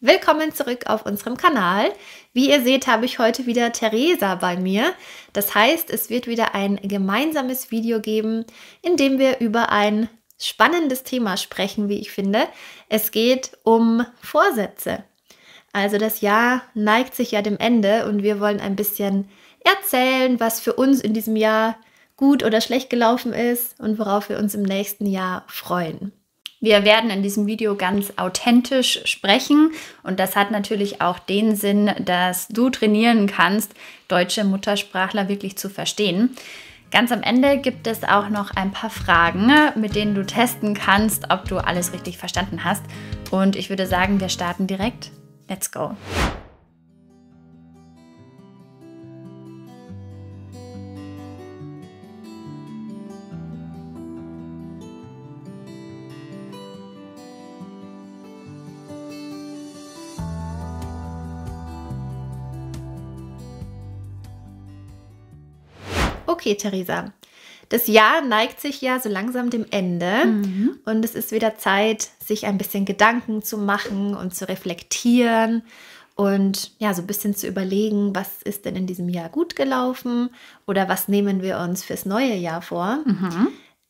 Willkommen zurück auf unserem Kanal. Wie ihr seht, habe ich heute wieder Theresa bei mir. Das heißt, es wird wieder ein gemeinsames Video geben, in dem wir über ein spannendes Thema sprechen, wie ich finde. Es geht um Vorsätze. Also das Jahr neigt sich ja dem Ende und wir wollen ein bisschen erzählen, was für uns in diesem Jahr gut oder schlecht gelaufen ist und worauf wir uns im nächsten Jahr freuen. Wir werden in diesem Video ganz authentisch sprechen und das hat natürlich auch den Sinn, dass du trainieren kannst, deutsche Muttersprachler wirklich zu verstehen. Ganz am Ende gibt es auch noch ein paar Fragen, mit denen du testen kannst, ob du alles richtig verstanden hast. Und ich würde sagen, wir starten direkt. Let's go! Okay, Theresa, das Jahr neigt sich ja so langsam dem Ende und es ist wieder Zeit, sich ein bisschen Gedanken zu machen und zu reflektieren und ja, so ein bisschen zu überlegen, was ist denn in diesem Jahr gut gelaufen oder was nehmen wir uns fürs neue Jahr vor.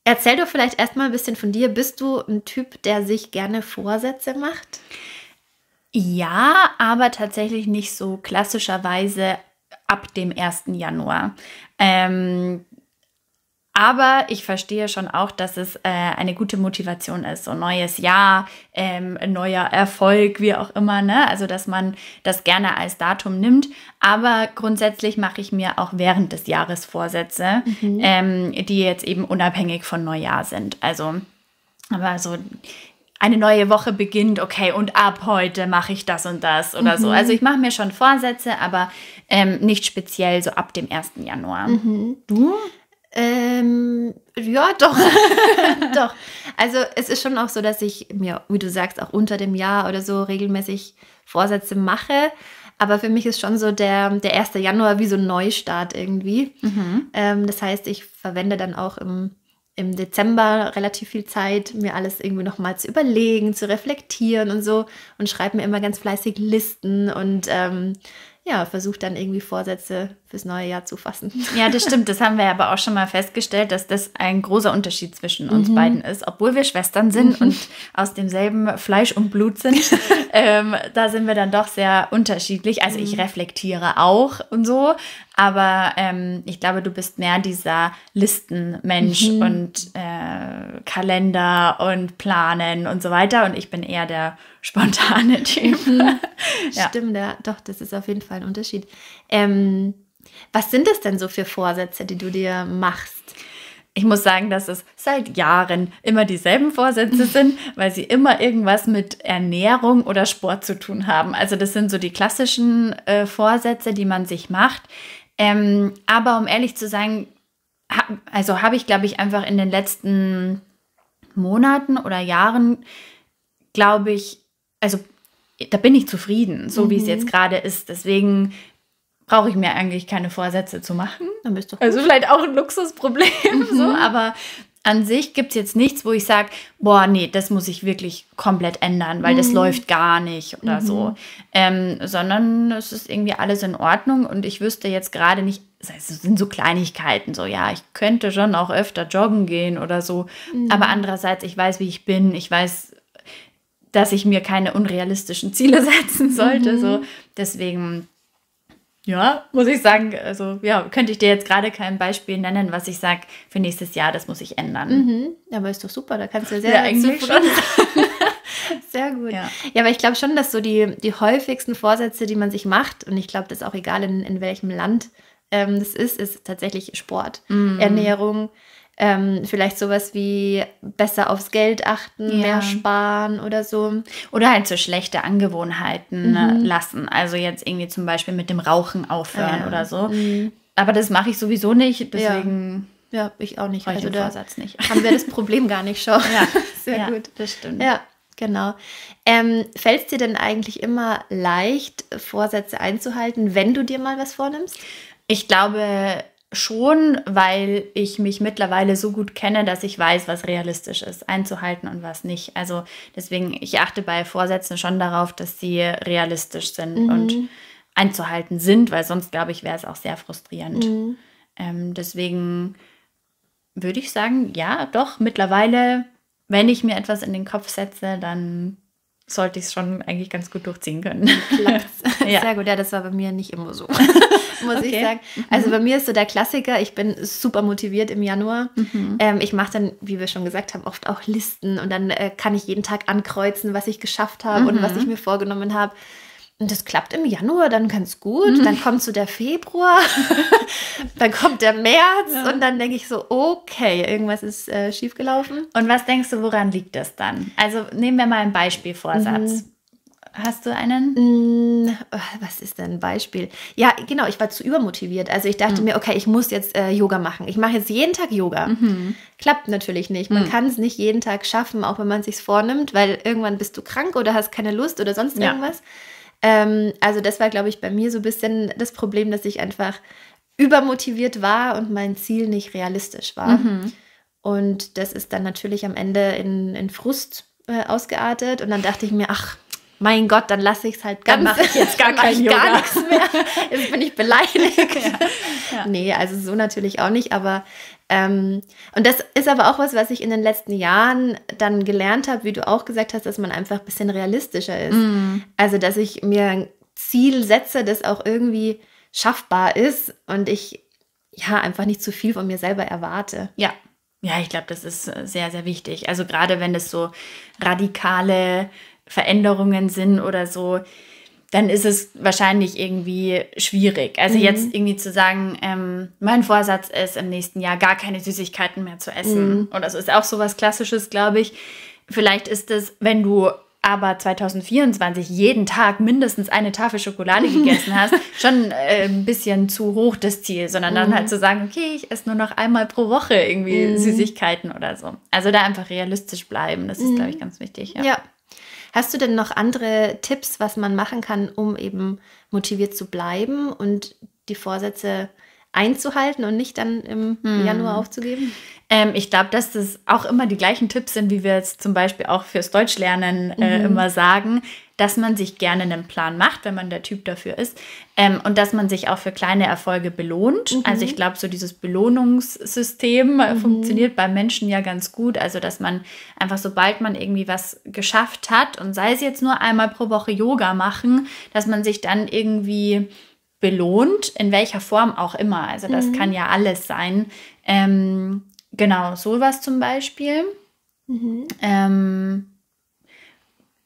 Erzähl doch vielleicht erstmal ein bisschen von dir. Bist du ein Typ, der sich gerne Vorsätze macht? Ja, aber tatsächlich nicht so klassischerweise ab dem 1. Januar. Aber ich verstehe schon auch, dass es eine gute Motivation ist. So neues Jahr, neuer Erfolg, wie auch immer, ne? Also, dass man das gerne als Datum nimmt. Aber grundsätzlich mache ich mir auch während des Jahres Vorsätze, die jetzt eben unabhängig von Neujahr sind. Also, aber so eine neue Woche beginnt, okay, und ab heute mache ich das und das oder so. Also ich mache mir schon Vorsätze, aber nicht speziell so ab dem 1. Januar. Du? Ja, doch. Doch. Also es ist schon auch so, dass ich mir, wie du sagst, auch unter dem Jahr oder so regelmäßig Vorsätze mache. Aber für mich ist schon so der 1. Januar wie so ein Neustart irgendwie. Das heißt, ich verwende dann auch im Dezember relativ viel Zeit, mir alles irgendwie nochmal zu überlegen, zu reflektieren und so und schreibe mir immer ganz fleißig Listen und versuche dann irgendwie Vorsätze fürs neue Jahr zu fassen. Ja, das stimmt. Das haben wir aber auch schon mal festgestellt, dass das ein großer Unterschied zwischen uns beiden ist. Obwohl wir Schwestern sind und aus demselben Fleisch und Blut sind, da sind wir dann doch sehr unterschiedlich. Also ich reflektiere auch und so, aber ich glaube, du bist mehr dieser Listenmensch und Kalender und Planen und so weiter. Und ich bin eher der spontane Typ. Ja. Stimmt, ja, doch, das ist auf jeden Fall ein Unterschied. Was sind es denn so für Vorsätze, die du dir machst? Ich muss sagen, dass es seit Jahren immer dieselben Vorsätze sind, weil sie immer irgendwas mit Ernährung oder Sport zu tun haben. Also das sind so die klassischen Vorsätze, die man sich macht. Aber um ehrlich zu sein, habe ich, glaube ich, einfach in den letzten Monaten oder Jahren, glaube ich, also da bin ich zufrieden, so wie es jetzt gerade ist. Deswegen brauche ich mir eigentlich keine Vorsätze zu machen. Dann bist du also vielleicht auch ein Luxusproblem, so, aber an sich gibt es jetzt nichts, wo ich sage, boah, nee, das muss ich wirklich komplett ändern, weil das läuft gar nicht oder so. Sondern es ist irgendwie alles in Ordnung und ich wüsste jetzt gerade nicht, es sind so Kleinigkeiten, so ja, ich könnte schon auch öfter joggen gehen oder so, aber andererseits, ich weiß, wie ich bin, ich weiß, dass ich mir keine unrealistischen Ziele setzen sollte, so, deswegen, ja, muss ich sagen, also ja, könnte ich dir jetzt gerade kein Beispiel nennen, was ich sage, für nächstes Jahr, das muss ich ändern. Aber ist doch super, da kannst du sehr eigentlich schon. Sehr gut. Ja, aber ich glaube schon, dass so die häufigsten Vorsätze, die man sich macht, und ich glaube, das ist auch egal, in welchem Land das ist tatsächlich Sport, Ernährung, vielleicht sowas wie besser aufs Geld achten, mehr sparen oder so. Oder halt so schlechte Angewohnheiten lassen. Also jetzt irgendwie zum Beispiel mit dem Rauchen aufhören oder so. Aber das mache ich sowieso nicht, deswegen... Ja, ich auch nicht. Also den Vorsatz nicht. Haben wir das Problem gar nicht schon. Ja, sehr gut. Das stimmt. Ja, genau. Fällt es dir denn eigentlich immer leicht, Vorsätze einzuhalten, wenn du dir mal was vornimmst? Ich glaube, schon, weil ich mich mittlerweile so gut kenne, dass ich weiß, was realistisch ist, einzuhalten und was nicht. Also deswegen, ich achte bei Vorsätzen schon darauf, dass sie realistisch sind und einzuhalten sind, weil sonst, glaube ich, wäre es auch sehr frustrierend. Deswegen würde ich sagen, ja, doch, mittlerweile, wenn ich mir etwas in den Kopf setze, dann sollte ich es schon eigentlich ganz gut durchziehen können. Klappt's. Ja. Sehr gut, ja, das war bei mir nicht immer so, muss ich sagen. Also bei mir ist so der Klassiker, ich bin super motiviert im Januar. Ich mache dann, wie wir schon gesagt haben, oft auch Listen und dann kann ich jeden Tag ankreuzen, was ich geschafft habe und was ich mir vorgenommen habe. Und das klappt im Januar dann ganz gut. Dann kommt so der Februar, dann kommt der März und dann denke ich so, okay, irgendwas ist schiefgelaufen. Und was denkst du, woran liegt das dann? Also nehmen wir mal einen Beispielvorsatz. Hast du einen? Was ist denn ein Beispiel? Ja, genau, ich war zu übermotiviert. Also ich dachte mir, okay, ich muss jetzt Yoga machen. Ich mache jetzt jeden Tag Yoga. Klappt natürlich nicht. Man kann es nicht jeden Tag schaffen, auch wenn man es sich vornimmt, weil irgendwann bist du krank oder hast keine Lust oder sonst irgendwas. Also das war, glaube ich, bei mir so ein bisschen das Problem, dass ich einfach übermotiviert war und mein Ziel nicht realistisch war. Und das ist dann natürlich am Ende in Frust ausgeartet. Und dann dachte ich mir, ach, mein Gott, dann lasse ich es halt ganz. Dann mache ich jetzt gar kein Yoga. Gar nichts mehr. Jetzt bin ich beleidigt. Nee, also so natürlich auch nicht. Aber und das ist aber auch was ich in den letzten Jahren dann gelernt habe, wie du auch gesagt hast, dass man einfach ein bisschen realistischer ist. Also, dass ich mir ein Ziel setze, das auch irgendwie schaffbar ist und ich einfach nicht zu viel von mir selber erwarte. Ja, ich glaube, das ist sehr, sehr wichtig. Also gerade wenn es so radikale Veränderungen sind oder so, dann ist es wahrscheinlich irgendwie schwierig. Also jetzt irgendwie zu sagen, mein Vorsatz ist, im nächsten Jahr gar keine Süßigkeiten mehr zu essen. Und das ist auch so was Klassisches, glaube ich. Vielleicht ist es, wenn du aber 2024 jeden Tag mindestens eine Tafel Schokolade gegessen hast, schon ein bisschen zu hoch das Ziel, sondern dann halt zu sagen, okay, ich esse nur noch einmal pro Woche irgendwie Süßigkeiten oder so. Also da einfach realistisch bleiben, das ist, glaube ich, ganz wichtig. Ja. Hast du denn noch andere Tipps, was man machen kann, um eben motiviert zu bleiben und die Vorsätze einzuhalten und nicht dann im Januar aufzugeben? Ich glaube, dass das auch immer die gleichen Tipps sind, wie wir jetzt zum Beispiel auch fürs Deutschlernen immer sagen, dass man sich gerne einen Plan macht, wenn man der Typ dafür ist, und dass man sich auch für kleine Erfolge belohnt. Also ich glaube, so dieses Belohnungssystem funktioniert bei Menschen ja ganz gut. Also dass man einfach, sobald man irgendwie was geschafft hat und sei es jetzt nur einmal pro Woche Yoga machen, dass man sich dann irgendwie belohnt, in welcher Form auch immer. Also das kann ja alles sein. Genau, sowas zum Beispiel.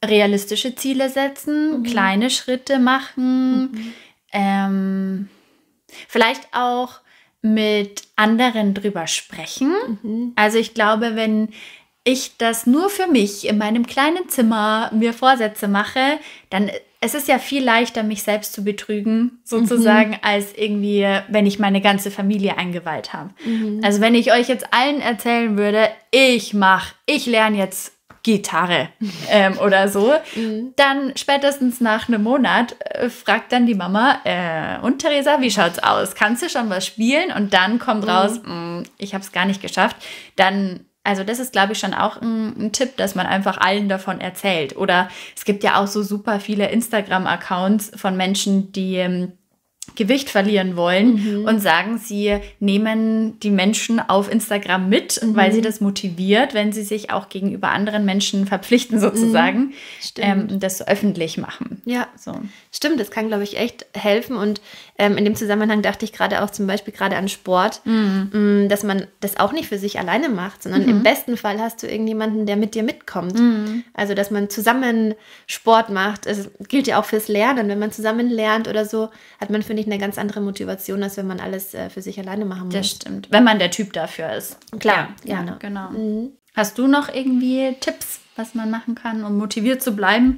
Realistische Ziele setzen, kleine Schritte machen, vielleicht auch mit anderen drüber sprechen. Also ich glaube, wenn ich das nur für mich in meinem kleinen Zimmer mir Vorsätze mache, dann es ist ja viel leichter, mich selbst zu betrügen, sozusagen, als irgendwie, wenn ich meine ganze Familie eingeweiht habe. Also wenn ich euch jetzt allen erzählen würde, ich lerne jetzt Gitarre oder so, dann spätestens nach einem Monat fragt dann die Mama, und Theresa, wie schaut's aus? Kannst du schon was spielen? Und dann kommt raus, ich habe es gar nicht geschafft. Dann, also das ist, glaube ich, schon auch ein Tipp, dass man einfach allen davon erzählt. Oder es gibt ja auch so super viele Instagram-Accounts von Menschen, die Gewicht verlieren wollen und sagen, sie nehmen die Menschen auf Instagram mit, weil sie das motiviert, wenn sie sich auch gegenüber anderen Menschen verpflichten sozusagen, das so öffentlich machen. Ja, so. Stimmt, das kann, glaube ich, echt helfen und in dem Zusammenhang dachte ich gerade auch zum Beispiel gerade an Sport, dass man das auch nicht für sich alleine macht, sondern im besten Fall hast du irgendjemanden, der mit dir mitkommt. Also, dass man zusammen Sport macht. Es gilt ja auch fürs Lernen. Wenn man zusammen lernt oder so, hat man, finde ich, eine ganz andere Motivation, als wenn man alles für sich alleine machen muss. Das stimmt, wenn man der Typ dafür ist. Klar, ja, genau. Hast du noch irgendwie Tipps, was man machen kann, um motiviert zu bleiben?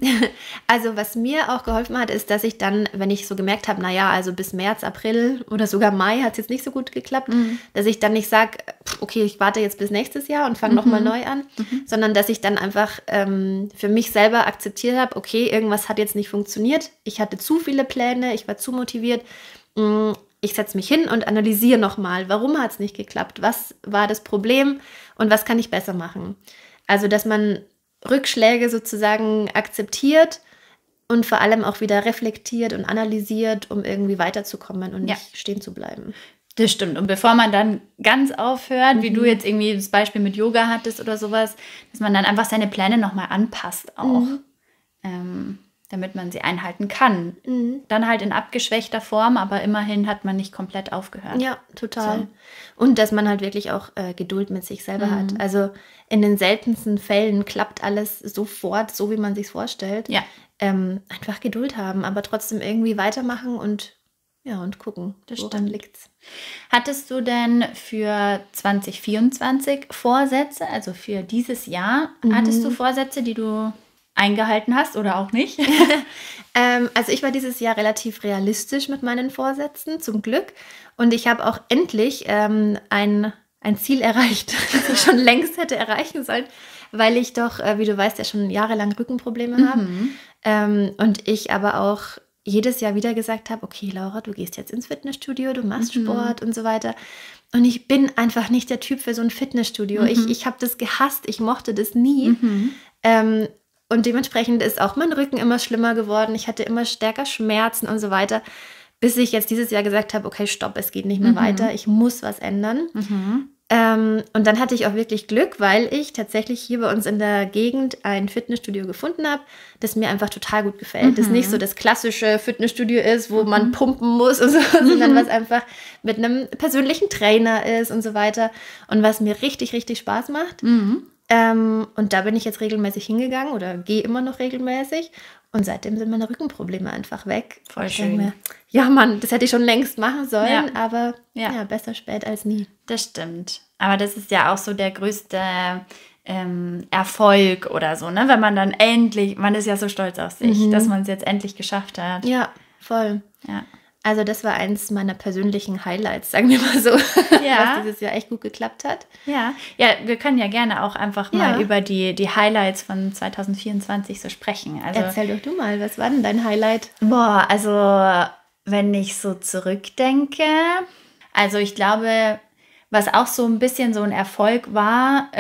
Also was mir auch geholfen hat, ist, dass ich dann, wenn ich so gemerkt habe, naja, also bis März, April oder sogar Mai hat es jetzt nicht so gut geklappt, dass ich dann nicht sage, okay, ich warte jetzt bis nächstes Jahr und fange nochmal neu an, sondern dass ich dann einfach für mich selber akzeptiert habe, okay, irgendwas hat jetzt nicht funktioniert, ich hatte zu viele Pläne, ich war zu motiviert, ich setze mich hin und analysiere nochmal, warum hat es nicht geklappt, was war das Problem und was kann ich besser machen. Also, dass man Rückschläge sozusagen akzeptiert und vor allem auch wieder reflektiert und analysiert, um irgendwie weiterzukommen und nicht stehen zu bleiben. Das stimmt. Und bevor man dann ganz aufhört, wie du jetzt irgendwie das Beispiel mit Yoga hattest oder sowas, dass man dann einfach seine Pläne nochmal anpasst auch, damit man sie einhalten kann. Dann halt in abgeschwächter Form, aber immerhin hat man nicht komplett aufgehört. Ja, total. So. Und dass man halt wirklich auch Geduld mit sich selber hat. Also in den seltensten Fällen klappt alles sofort, so wie man sich vorstellt. Ja. Einfach Geduld haben, aber trotzdem irgendwie weitermachen und gucken, woran liegt's. Hattest du denn für 2024 Vorsätze, also für dieses Jahr, hattest du Vorsätze, die du eingehalten hast oder auch nicht? Also ich war dieses Jahr relativ realistisch mit meinen Vorsätzen, zum Glück. Und ich habe auch endlich ein Ziel erreicht, das ich schon längst hätte erreichen sollen, weil ich doch, wie du weißt, ja schon jahrelang Rückenprobleme habe. Und ich aber auch jedes Jahr wieder gesagt habe, okay, Laura, du gehst jetzt ins Fitnessstudio, du machst Sport und so weiter. Und ich bin einfach nicht der Typ für so ein Fitnessstudio. Ich habe das gehasst, ich mochte das nie. Und dementsprechend ist auch mein Rücken immer schlimmer geworden. Ich hatte immer stärker Schmerzen und so weiter, bis ich jetzt dieses Jahr gesagt habe, okay, stopp, es geht nicht mehr weiter, ich muss was ändern. Und dann hatte ich auch wirklich Glück, weil ich tatsächlich hier bei uns in der Gegend ein Fitnessstudio gefunden habe, das mir einfach total gut gefällt. Das nicht so das klassische Fitnessstudio ist, wo man pumpen muss und so, sondern was einfach mit einem persönlichen Trainer ist und so weiter und was mir richtig, richtig Spaß macht. Und da bin ich jetzt regelmäßig hingegangen oder gehe immer noch regelmäßig. Und seitdem sind meine Rückenprobleme einfach weg. Voll schön. Mir, ja, Mann, das hätte ich schon längst machen sollen, aber besser spät als nie. Das stimmt. Aber das ist ja auch so der größte Erfolg oder so, ne? Wenn man dann endlich, man ist ja so stolz auf sich, dass man es jetzt endlich geschafft hat. Ja, voll. Ja. Also das war eins meiner persönlichen Highlights, sagen wir mal so, was dieses Jahr echt gut geklappt hat. Ja, wir können ja gerne auch einfach mal über die Highlights von 2024 so sprechen. Also, erzähl doch du mal, was war denn dein Highlight? Boah, also wenn ich so zurückdenke, also ich glaube, was auch so ein bisschen so ein Erfolg war,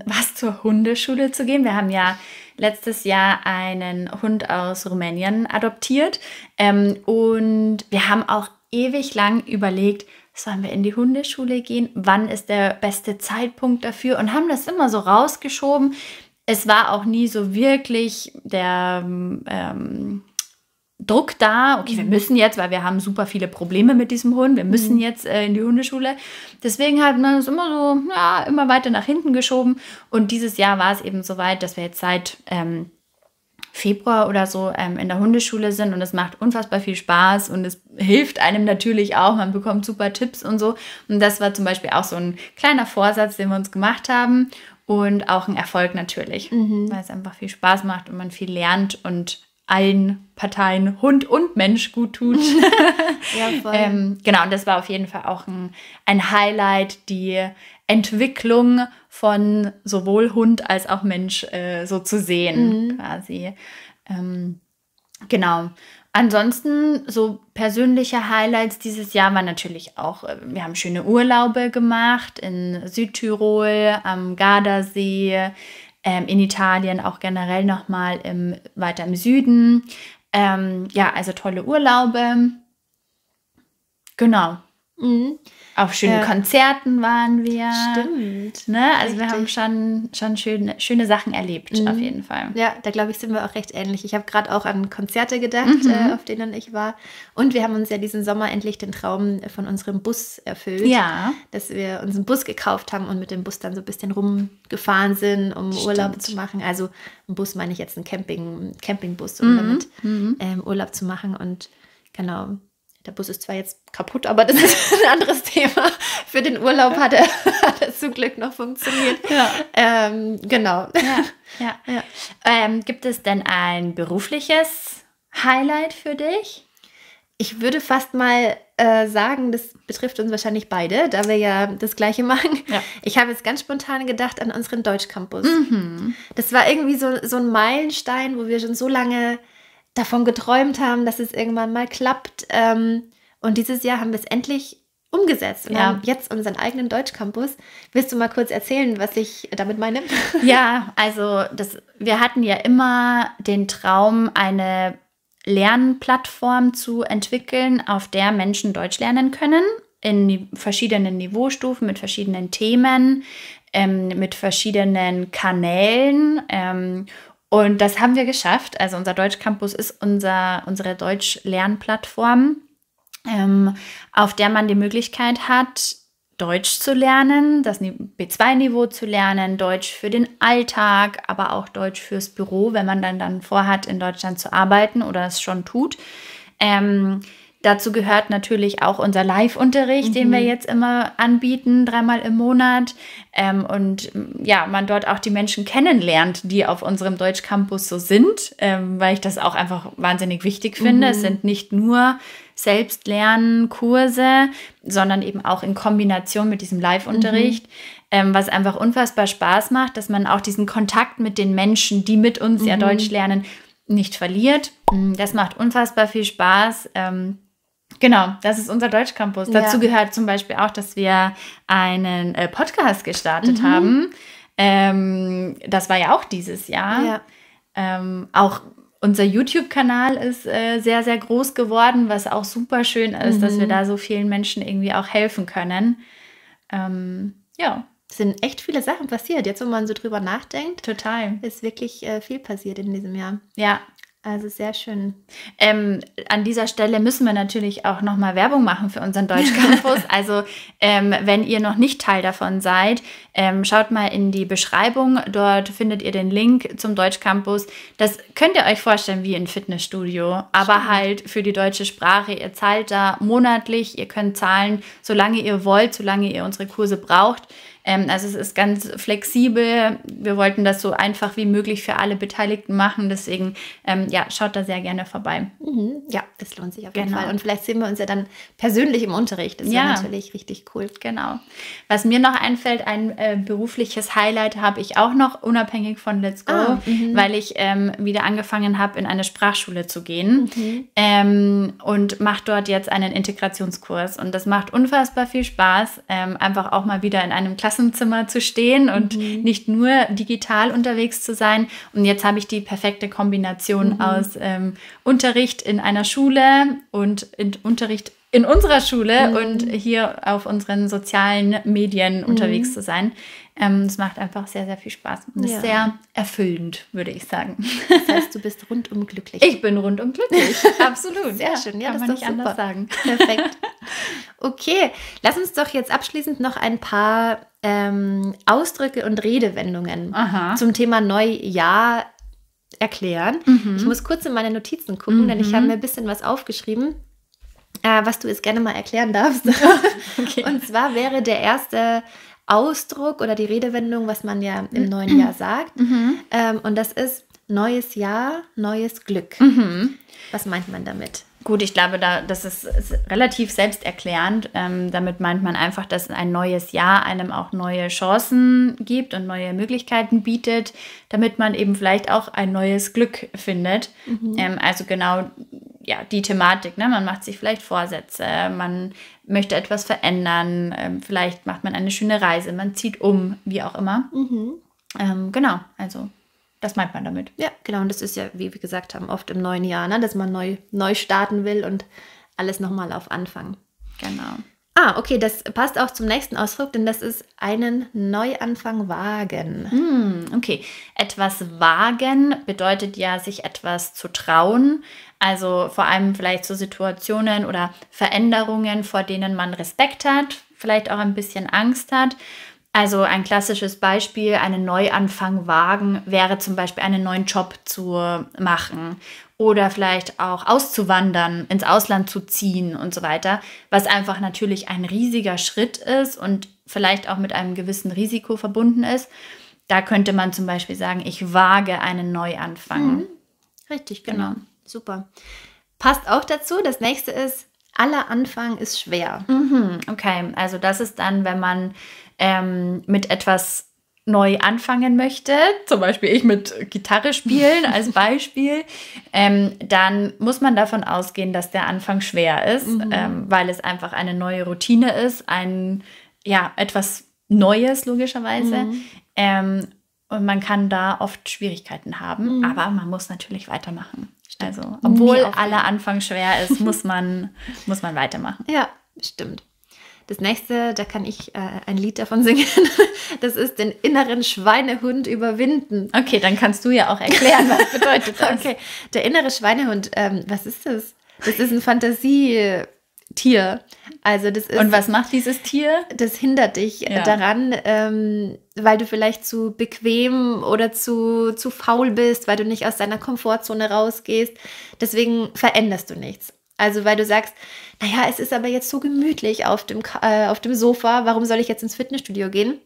was zur Hundeschule zu gehen. Wir haben ja letztes Jahr einen Hund aus Rumänien adoptiert und wir haben auch ewig lang überlegt, sollen wir in die Hundeschule gehen? Wann ist der beste Zeitpunkt dafür? Und haben das immer so rausgeschoben. Es war auch nie so wirklich der Druck da, okay, wir müssen jetzt, weil wir haben super viele Probleme mit diesem Hund, wir müssen jetzt in die Hundeschule. Deswegen hat man es immer so, immer weiter nach hinten geschoben. Und dieses Jahr war es eben so weit, dass wir jetzt seit Februar oder so in der Hundeschule sind und es macht unfassbar viel Spaß und es hilft einem natürlich auch, man bekommt super Tipps und so. Und das war zum Beispiel auch so ein kleiner Vorsatz, den wir uns gemacht haben und auch ein Erfolg natürlich, weil es einfach viel Spaß macht und man viel lernt und allen Parteien, Hund und Mensch, gut tut. Ja, voll. Genau, und das war auf jeden Fall auch ein Highlight, die Entwicklung von sowohl Hund als auch Mensch so zu sehen, quasi. Genau. Ansonsten so persönliche Highlights dieses Jahr waren natürlich auch, wir haben schöne Urlaube gemacht in Südtirol, am Gardasee, in Italien auch generell nochmal weiter im Süden. Also tolle Urlaube. Genau. Auf schönen Konzerten waren wir. Stimmt. Ne? Also wir haben schon schöne Sachen erlebt, auf jeden Fall. Ja, da glaube ich, sind wir auch recht ähnlich. Ich habe gerade auch an Konzerte gedacht, auf denen ich war. Und wir haben uns ja diesen Sommer endlich den Traum von unserem Bus erfüllt. Ja. Dass wir uns einen Bus gekauft haben und mit dem Bus dann so ein bisschen rumgefahren sind, um Urlaub zu machen. Also ein Bus meine ich jetzt einen Campingbus, um damit Urlaub zu machen. Und genau. Der Bus ist zwar jetzt kaputt, aber das ist ein anderes Thema. Für den Urlaub hat er zum Glück noch funktioniert. Ja. Genau. Ja. Gibt es denn ein berufliches Highlight für dich? Ich würde fast mal sagen, das betrifft uns wahrscheinlich beide, da wir ja das Gleiche machen. Ja. Ich habe jetzt ganz spontan gedacht an unseren Deutschcampus. Das war irgendwie so ein Meilenstein, wo wir schon so lange davon geträumt haben, dass es irgendwann mal klappt. Und dieses Jahr haben wir es endlich umgesetzt und haben jetzt unseren eigenen Deutschcampus. Willst du mal kurz erzählen, was ich damit meine? Ja, also wir hatten ja immer den Traum, eine Lernplattform zu entwickeln, auf der Menschen Deutsch lernen können, in verschiedenen Niveaustufen, mit verschiedenen Themen, mit verschiedenen Kanälen. Und das haben wir geschafft. Also unser Deutschcampus ist unsere Deutsch-Lernplattform, auf der man die Möglichkeit hat, Deutsch zu lernen, das B2-Niveau zu lernen, Deutsch für den Alltag, aber auch Deutsch fürs Büro, wenn man dann vorhat, in Deutschland zu arbeiten oder es schon tut. Dazu gehört natürlich auch unser Live-Unterricht, den wir jetzt immer anbieten, 3-mal im Monat. Und ja, man dort auch die Menschen kennenlernt, die auf unserem Deutschcampus so sind, weil ich das auch einfach wahnsinnig wichtig finde. Es sind nicht nur Selbstlernkurse, sondern eben auch in Kombination mit diesem Live-Unterricht, was einfach unfassbar Spaß macht, dass man auch diesen Kontakt mit den Menschen, die mit uns ja Deutsch lernen, nicht verliert. Das macht unfassbar viel Spaß. Genau, das ist unser Deutschcampus. Ja. Dazu gehört zum Beispiel auch, dass wir einen Podcast gestartet haben. Das war ja auch dieses Jahr. Ja. Auch unser YouTube-Kanal ist sehr, sehr groß geworden, was auch super schön ist, dass wir da so vielen Menschen irgendwie auch helfen können. Ja. Es sind echt viele Sachen passiert. Jetzt, wo man so drüber nachdenkt, total, ist wirklich viel passiert in diesem Jahr. Ja. Also sehr schön. An dieser Stelle müssen wir natürlich auch nochmal Werbung machen für unseren Deutschcampus. Also wenn ihr noch nicht Teil davon seid, schaut mal in die Beschreibung. Dort findet ihr den Link zum Deutschcampus. Das könnt ihr euch vorstellen wie ein Fitnessstudio, aber halt für die deutsche Sprache. Ihr zahlt da monatlich, ihr könnt zahlen, solange ihr wollt, solange ihr unsere Kurse braucht. Also es ist ganz flexibel. Wir wollten das so einfach wie möglich für alle Beteiligten machen. Deswegen, schaut da sehr gerne vorbei. Ja, das lohnt sich auf jeden Fall. Und vielleicht sehen wir uns ja dann persönlich im Unterricht. Das wäre natürlich richtig cool. Genau. Was mir noch einfällt, ein berufliches Highlight habe ich auch noch, unabhängig von Let's Go, weil ich wieder angefangen habe, in eine Sprachschule zu gehen und mache dort jetzt einen Integrationskurs. Und das macht unfassbar viel Spaß, einfach auch mal wieder in einem Klassenzimmer zu stehen und nicht nur digital unterwegs zu sein. Und jetzt habe ich die perfekte Kombination aus Unterricht in einer Schule und Unterricht in unserer Schule und hier auf unseren sozialen Medien unterwegs zu sein. Es macht einfach sehr, sehr viel Spaß und ist sehr erfüllend, würde ich sagen. Das heißt, du bist rundum glücklich. Ich bin rundum glücklich, absolut. Sehr schön, ja, kann das man ist nicht anders sagen. Perfekt. Okay, lass uns doch jetzt abschließend noch ein paar Ausdrücke und Redewendungen zum Thema Neujahr erklären. Ich muss kurz in meine Notizen gucken, denn ich habe mir ein bisschen was aufgeschrieben, was du jetzt gerne mal erklären darfst. Okay. Und zwar wäre der erste Ausdruck oder die Redewendung, was man ja im neuen Jahr sagt. Und das ist neues Jahr, neues Glück. Was meint man damit? Gut, ich glaube, das ist relativ selbsterklärend. Damit meint man einfach, dass ein neues Jahr einem auch neue Chancen gibt und neue Möglichkeiten bietet, damit man eben vielleicht auch ein neues Glück findet. Also genau die Thematik, ne? Man macht sich vielleicht Vorsätze, man möchte etwas verändern, vielleicht macht man eine schöne Reise, man zieht um, wie auch immer. Genau, also das meint man damit. Ja, genau. Und das ist ja, wie wir gesagt haben, oft im neuen Jahr, ne? Dass man neu starten will und alles nochmal auf Anfang. Genau. Okay, das passt auch zum nächsten Ausdruck, denn das ist einen Neuanfang wagen. Okay, etwas wagen bedeutet ja, sich etwas zu trauen. Also vor allem vielleicht so Situationen oder Veränderungen, vor denen man Respekt hat, vielleicht auch ein bisschen Angst hat. Also ein klassisches Beispiel, einen Neuanfang wagen, wäre zum Beispiel einen neuen Job zu machen oder vielleicht auch auszuwandern, ins Ausland zu ziehen und so weiter, was einfach natürlich ein riesiger Schritt ist und vielleicht auch mit einem gewissen Risiko verbunden ist. Da könnte man zum Beispiel sagen, ich wage einen Neuanfang. Richtig, genau. Super. Passt auch dazu. Das nächste ist, aller Anfang ist schwer. Okay, also das ist dann, wenn man mit etwas neu anfangen möchte, zum Beispiel ich mit Gitarre spielen als Beispiel, dann muss man davon ausgehen, dass der Anfang schwer ist, weil es einfach eine neue Routine ist, etwas Neues logischerweise. Und man kann da oft Schwierigkeiten haben, aber man muss natürlich weitermachen. Stimmt. Also, obwohl aller Anfang schwer ist, muss man weitermachen. Ja, stimmt. Das nächste, da kann ich ein Lied davon singen. Das ist den inneren Schweinehund überwinden. Okay, dann kannst du ja auch erklären, was bedeutet das. Okay, der innere Schweinehund, was ist das? Das ist ein Fantasietier. Also das ist, und was macht dieses Tier? Das hindert dich daran, weil du vielleicht zu bequem oder zu faul bist, weil du nicht aus deiner Komfortzone rausgehst. Deswegen veränderst du nichts. Also weil du sagst, naja, es ist aber jetzt so gemütlich auf dem Sofa, warum soll ich jetzt ins Fitnessstudio gehen?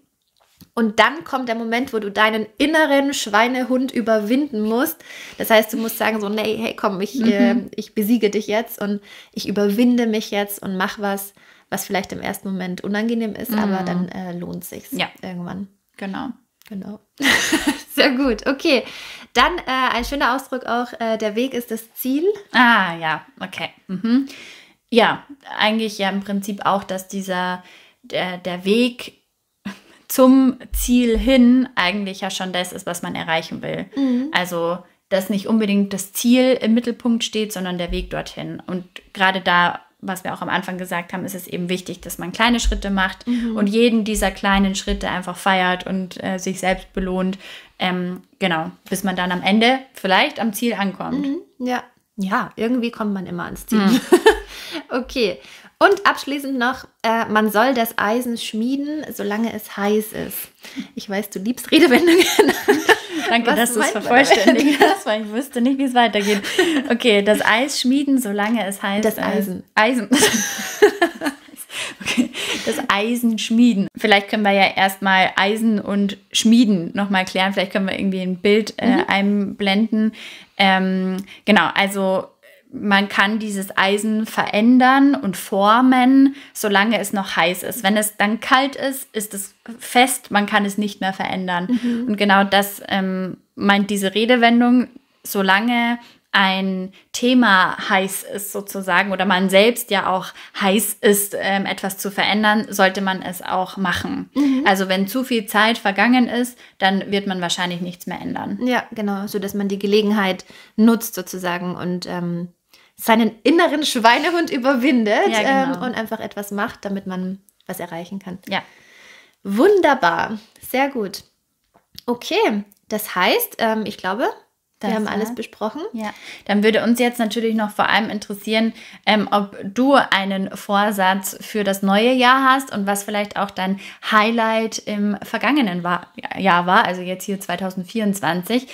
Und dann kommt der Moment, wo du deinen inneren Schweinehund überwinden musst. Das heißt, du musst sagen so, nee, hey, komm, ich besiege dich jetzt und ich überwinde mich jetzt und mach was vielleicht im ersten Moment unangenehm ist, aber dann lohnt sich's irgendwann. Genau. Sehr gut, okay. Dann ein schöner Ausdruck auch, der Weg ist das Ziel. Ah, ja, okay. Ja, eigentlich ja im Prinzip auch, dass der Weg zum Ziel hin eigentlich ja schon das ist, was man erreichen will. Also, dass nicht unbedingt das Ziel im Mittelpunkt steht, sondern der Weg dorthin. Und gerade da, was wir auch am Anfang gesagt haben, ist es eben wichtig, dass man kleine Schritte macht und jeden dieser kleinen Schritte einfach feiert und sich selbst belohnt. Genau, bis man dann am Ende vielleicht am Ziel ankommt. Ja, irgendwie kommt man immer ans Ziel. Okay. Und abschließend noch, man soll das Eisen schmieden, solange es heiß ist. Ich weiß, du liebst Redewendungen. Danke, dass du es vervollständigt hast, weil ich wüsste nicht, wie es weitergeht. Okay, das Eis schmieden, solange es heiß ist. Das Eisen. Okay, das Eisen schmieden. Vielleicht können wir ja erstmal Eisen und Schmieden nochmal klären. Vielleicht können wir irgendwie ein Bild einblenden. Genau, also man kann dieses Eisen verändern und formen, solange es noch heiß ist. Wenn es dann kalt ist, ist es fest, man kann es nicht mehr verändern. Und genau das meint diese Redewendung, solange ein Thema heiß ist sozusagen oder man selbst ja auch heiß ist, etwas zu verändern, sollte man es auch machen. Also wenn zu viel Zeit vergangen ist, dann wird man wahrscheinlich nichts mehr ändern. Ja, genau, so dass man die Gelegenheit nutzt sozusagen und seinen inneren Schweinehund überwindet und einfach etwas macht, damit man was erreichen kann. Ja. Wunderbar, sehr gut. Okay, das heißt, ich glaube, wir haben alles besprochen. Ja, dann würde uns jetzt natürlich noch vor allem interessieren, ob du einen Vorsatz für das neue Jahr hast und was vielleicht auch dein Highlight im vergangenen Jahr war, also jetzt hier 2024.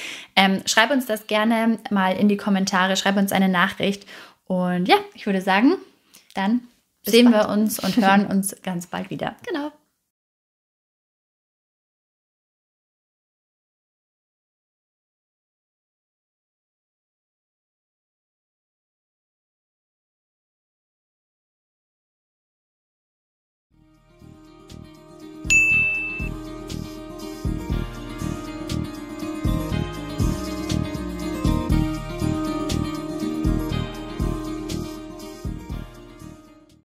Schreib uns das gerne mal in die Kommentare, schreib uns eine Nachricht. Und ja, ich würde sagen, dann sehen wir uns und hören uns ganz bald wieder. Genau.